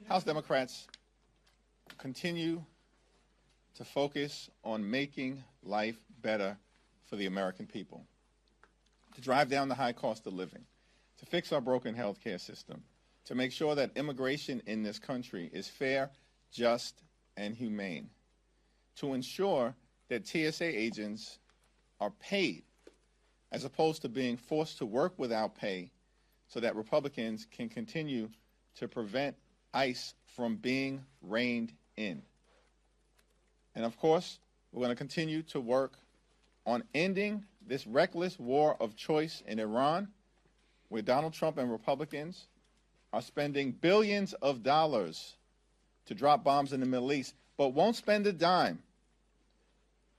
House Democrats continue to focus on making life better for the American people, to drive down the high cost of living, to fix our broken health care system, to make sure that immigration in this country is fair, just, and humane, to ensure that TSA agents are paid as opposed to being forced to work without pay so that Republicans can continue to prevent ICE from being reined in. And of course, we're going to continue to work on ending this reckless war of choice in Iran, where Donald Trump and Republicans are spending billions of dollars to drop bombs in the Middle East, but won't spend a dime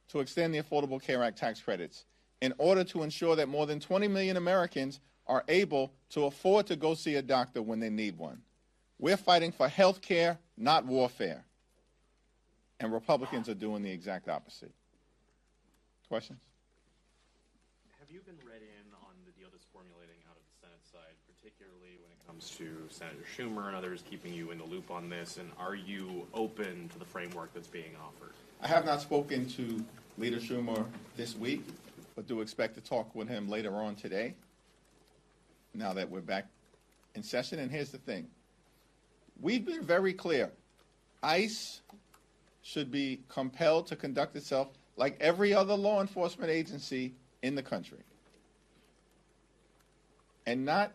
to extend the Affordable Care Act tax credits in order to ensure that more than 20 million Americans are able to afford to go see a doctor when they need one. We're fighting for health care, not warfare. And Republicans are doing the exact opposite. Questions? Have you been read in on the deal that's formulating out of the Senate side, particularly when it comes to Senator Schumer and others keeping you in the loop on this? And are you open to the framework that's being offered? I have not spoken to Leader Schumer this week, but do expect to talk with him later on today, now that we're back in session. And here's the thing. We've been very clear. ICE should be compelled to conduct itself like every other law enforcement agency in the country and not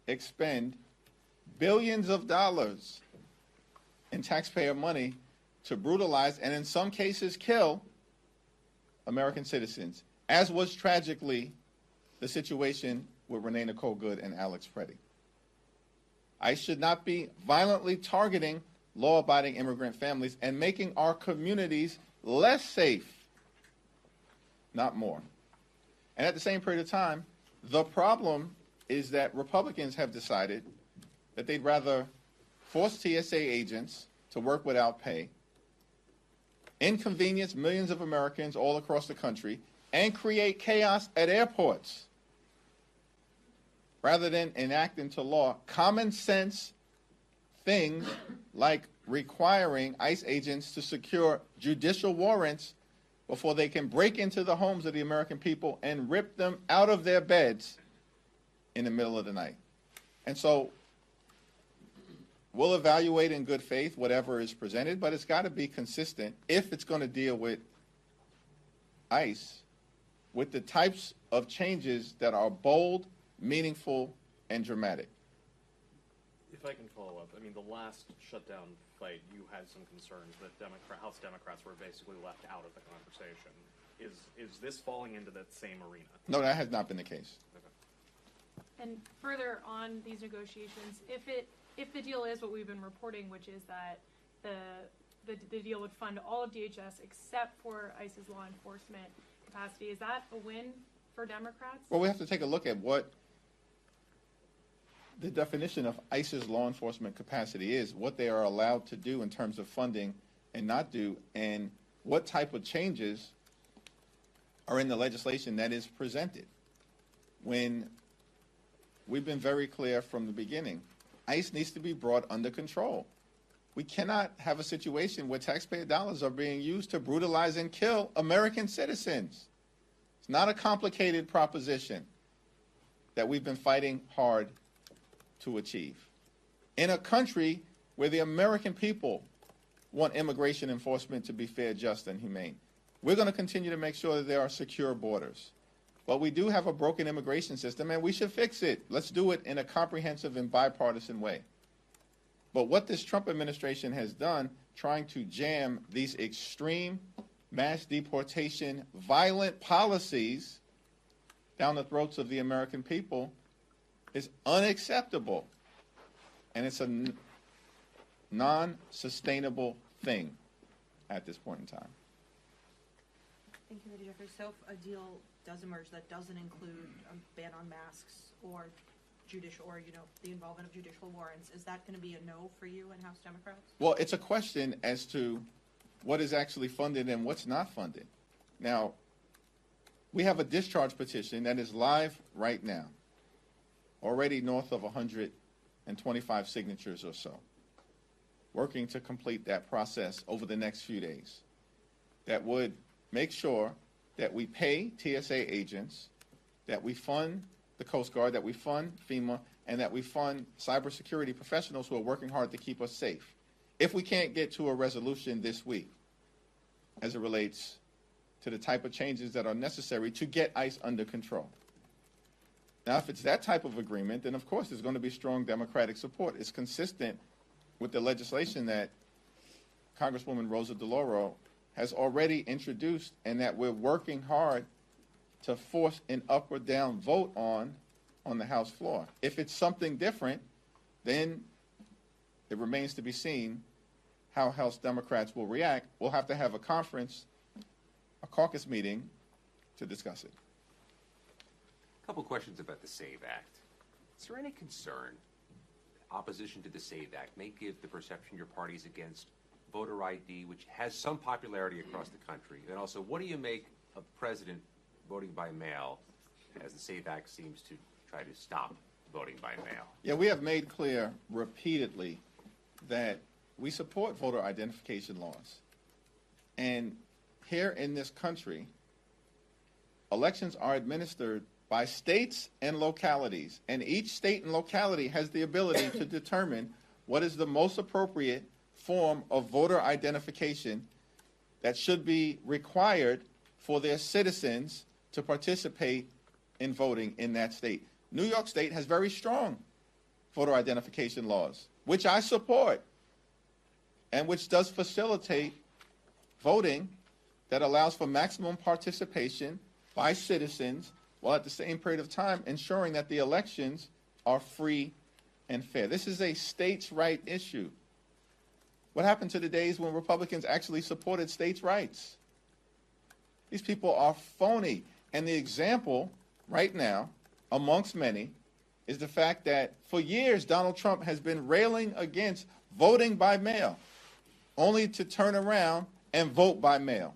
expend billions of dollars in taxpayer money to brutalize and in some cases kill American citizens, as was tragically the situation with Renee Nicole Good and Alex Freddie. ICE should not be violently targeting law-abiding immigrant families and making our communities less safe, not more. And at the same period of time, the problem is that Republicans have decided that they'd rather force TSA agents to work without pay, inconvenience millions of Americans all across the country, and create chaos at airports, rather than enact into law common sense things like requiring ICE agents to secure judicial warrants before they can break into the homes of the American people and rip them out of their beds in the middle of the night. And so we'll evaluate in good faith whatever is presented, but it's got to be consistent if it's going to deal with ICE with the types of changes that are bold, meaningful, and dramatic. If I can follow up, I mean, the last shutdown fight, you had some concerns that House Democrats were basically left out of the conversation. Is this falling into that same arena? No, that has not been the case. Okay. And further on these negotiations, if the deal is what we've been reporting, which is that the deal would fund all of DHS except for ICE's law enforcement capacity, is that a win for Democrats? Well, we have to take a look at what the definition of ICE's law enforcement capacity is, what they are allowed to do in terms of funding and not do, and what type of changes are in the legislation that is presented. When we've been very clear from the beginning, ICE needs to be brought under control. We cannot have a situation where taxpayer dollars are being used to brutalize and kill American citizens. It's not a complicated proposition that we've been fighting hard to achieve. In a country where the American people want immigration enforcement to be fair, just, and humane, we're going to continue to make sure that there are secure borders. But we do have a broken immigration system, and we should fix it. Let's do it in a comprehensive and bipartisan way. But what this Trump administration has done, trying to jam these extreme mass deportation, violent policies down the throats of the American people, is unacceptable. And it's a non-sustainable thing at this point in time. Thank you, Lady Jeffries. So if a deal does emerge that doesn't include a ban on masks or judicial, or the involvement of judicial warrants, is that going to be a no for you and House Democrats? Well, it's a question as to what is actually funded and what's not funded. Now, we have a discharge petition that is live right now, already north of 125 signatures or so. working to complete that process over the next few days that would make sure that we pay TSA agents, that we fund the Coast Guard, that we fund FEMA, and that we fund cybersecurity professionals who are working hard to keep us safe. If we can't get to a resolution this week as it relates to the type of changes that are necessary to get ICE under control. Now, if it's that type of agreement, then of course there's going to be strong Democratic support. It's consistent with the legislation that Congresswoman Rosa DeLauro has already introduced and that we're working hard to force an up or down vote on the House floor. If it's something different, then it remains to be seen how House Democrats will react. We'll have to have a conference, a caucus meeting to discuss it. A couple questions about the SAVE Act. Is there any concern opposition to the SAVE Act may give the perception your party's against voter ID, which has some popularity across the country? And also, what do you make of President voting by mail, as the SAVE Act seems to try to stop voting by mail? Yeah, we have made clear repeatedly that we support voter identification laws. And here in this country, elections are administered by states and localities, and each state and locality has the ability to determine what is the most appropriate form of voter identification that should be required for their citizens to participate in voting in that state. New York State has very strong voter identification laws, which I support, and which does facilitate voting that allows for maximum participation by citizens, while at the same period of time ensuring that the elections are free and fair. This is a states' right issue. What happened to the days when Republicans actually supported states' rights? These people are phony. And the example right now, amongst many, is the fact that for years Donald Trump has been railing against voting by mail, only to turn around and vote by mail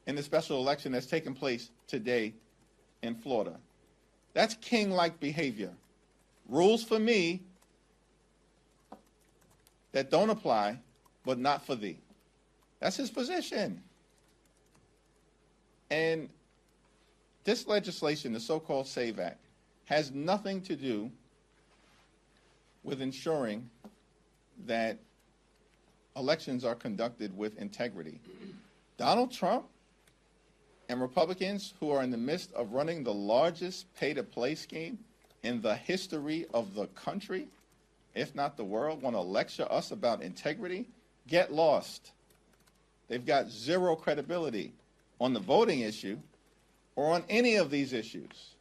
in the special election that's taking place today in Florida. That's king-like behavior. Rules for me that don't apply, but not for thee. That's his position. And this legislation, the so-called SAVE Act, has nothing to do with ensuring that elections are conducted with integrity. Donald Trump and Republicans who are in the midst of running the largest pay-to-play scheme in the history of the country, if not the world, want to lecture us about integrity, get lost. They've got zero credibility on the voting issue or on any of these issues.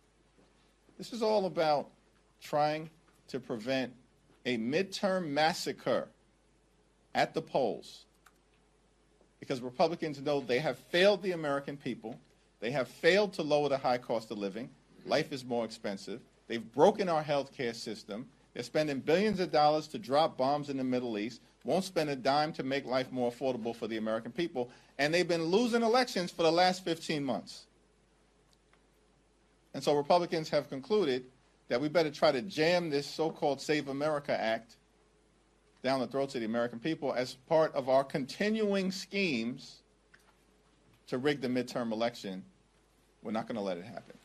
This is all about trying to prevent a midterm massacre at the polls, because Republicans know they have failed the American people. They have failed to lower the high cost of living. Life is more expensive. They've broken our health care system. They're spending billions of dollars to drop bombs in the Middle East, won't spend a dime to make life more affordable for the American people, and they've been losing elections for the last 15 months. And so Republicans have concluded that we better try to jam this so-called Save America Act down the throats of the American people as part of our continuing schemes to rig the midterm election. We're not going to let it happen.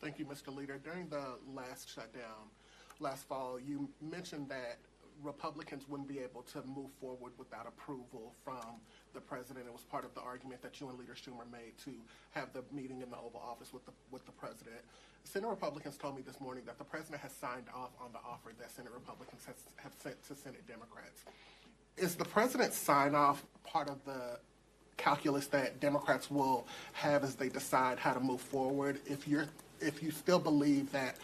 Thank you, Mr. Leader. During the last shutdown, last fall, you mentioned that Republicans wouldn't be able to move forward without approval from the president. It was part of the argument that you and Leader Schumer made to have the meeting in the Oval Office with the president. Senate Republicans told me this morning that the president has signed off on the offer that Senate Republicans have sent to Senate Democrats. Is the president's sign-off part of the calculus that Democrats will have as they decide how to move forward? If you still believe that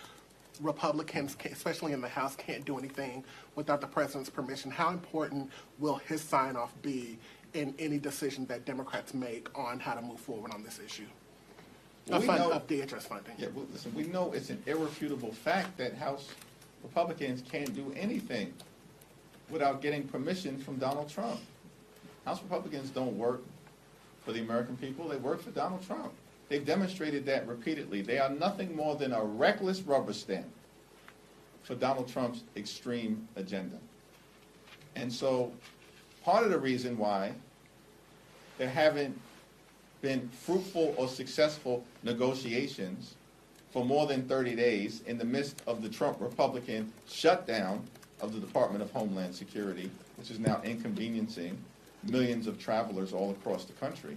Republicans, especially in the House, can't do anything without the president's permission, how important will his sign-off be in any decision that Democrats make on how to move forward on this issue? Well, Of DHS funding. Yeah, well, listen, we know it's an irrefutable fact that House Republicans can't do anything without getting permission from Donald Trump. House Republicans don't work for the American people. They work for Donald Trump. They've demonstrated that repeatedly. They are nothing more than a reckless rubber stamp for Donald Trump's extreme agenda. And so part of the reason why there haven't been fruitful or successful negotiations for more than 30 days in the midst of the Trump Republican shutdown of the Department of Homeland Security, which is now inconveniencing millions of travelers all across the country,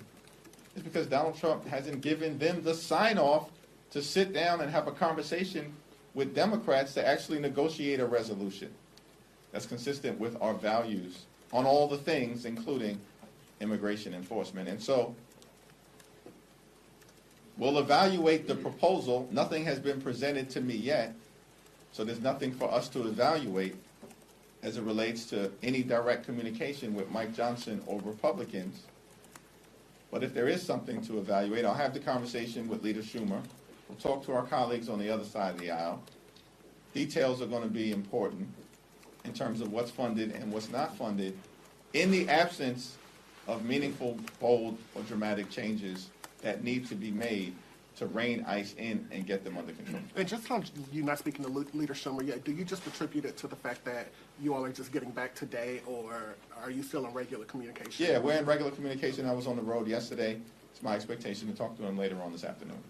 is because Donald Trump hasn't given them the sign-off to sit down and have a conversation with Democrats to actually negotiate a resolution that's consistent with our values on all the things, including immigration enforcement. And so we'll evaluate the proposal. Nothing has been presented to me yet, so there's nothing for us to evaluate as it relates to any direct communication with Mike Johnson or Republicans. But if there is something to evaluate, I'll have the conversation with Leader Schumer. We'll talk to our colleagues on the other side of the aisle. Details are going to be important in terms of what's funded and what's not funded in the absence of meaningful, bold, or dramatic changes that need to be made to rein ICE in and get them under control. And just on you not speaking to Leader Schumer yet, do you just attribute it to the fact that you all are just getting back today, or are you still in regular communication? Yeah, we're in regular communication. I was on the road yesterday. It's my expectation to talk to him later on this afternoon.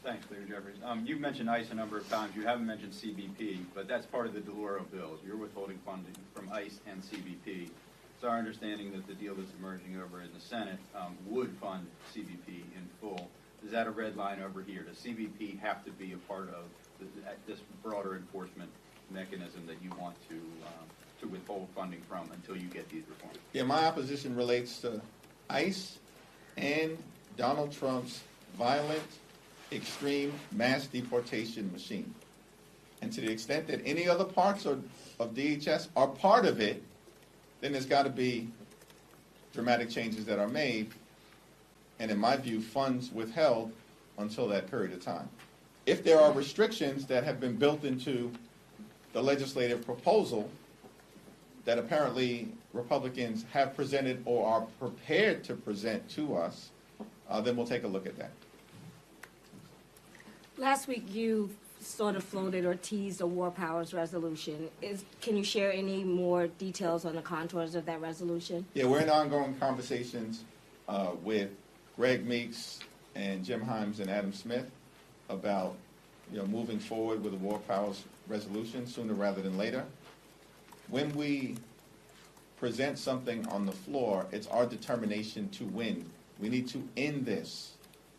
Thanks, Leader Jeffries. You've mentioned ICE a number of times. You haven't mentioned CBP, but that's part of the DeLauro bills. You're withholding funding from ICE and CBP. It's our understanding that the deal that's emerging over in the Senate would fund CBP in full. Is that a red line over here? Does CBP have to be a part of this broader enforcement mechanism that you want to withhold funding from until you get these reforms? Yeah, my opposition relates to ICE and Donald Trump's violent, extreme mass deportation machine. And to the extent that any other parts of DHS are part of it, then there's got to be dramatic changes that are made, and in my view, funds withheld until that period of time. If there are restrictions that have been built into the legislative proposal that apparently Republicans have presented or are prepared to present to us, then we'll take a look at that. Last week, you sort of floated or teased a war powers resolution. Can you share any more details on the contours of that resolution? Yeah, we're in ongoing conversations with Greg Meeks and Jim Himes and Adam Smith about moving forward with a war powers resolution sooner rather than later. When we present something on the floor, it's our determination to win. We need to end this.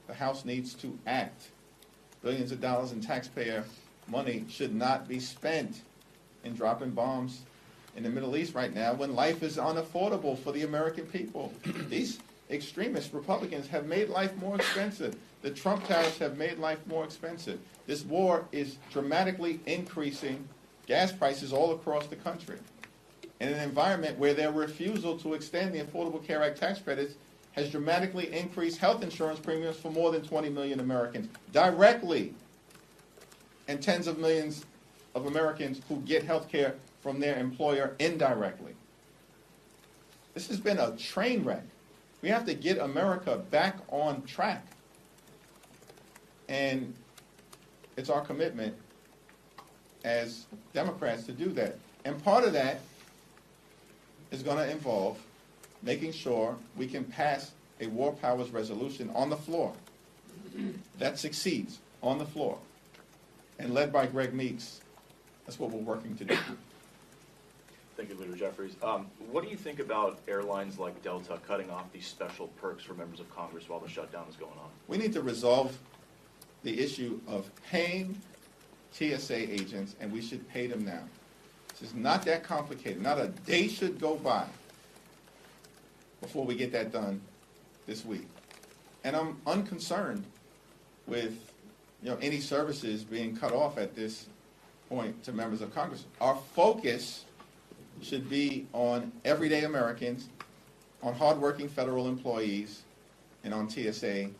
The House needs to act. Billions of dollars in taxpayer money should not be spent in dropping bombs in the Middle East right now when life is unaffordable for the American people. These extremist Republicans have made life more expensive. The Trump tariffs have made life more expensive. This war is dramatically increasing gas prices all across the country. In an environment where their refusal to extend the Affordable Care Act tax credits has dramatically increased health insurance premiums for more than 20 million Americans directly, and tens of millions of Americans who get health care from their employer indirectly. This has been a train wreck. We have to get America back on track. And it's our commitment as Democrats to do that. And part of that is going to involve making sure we can pass a war powers resolution on the floor that succeeds on the floor, and led by Greg Meeks. That's what we're working to do. Thank you, Leader Jeffries. What do you think about airlines like Delta cutting off these special perks for members of Congress while the shutdown is going on? We need to resolve the issue of paying TSA agents, and we should pay them now. This is not that complicated. Not a day should go by before we get that done this week. And I'm unconcerned with any services being cut off at this point to members of Congress. Our focus should be on everyday Americans, on hardworking federal employees, and on TSA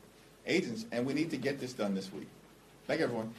agents, and we need to get this done this week. Thank you, everyone.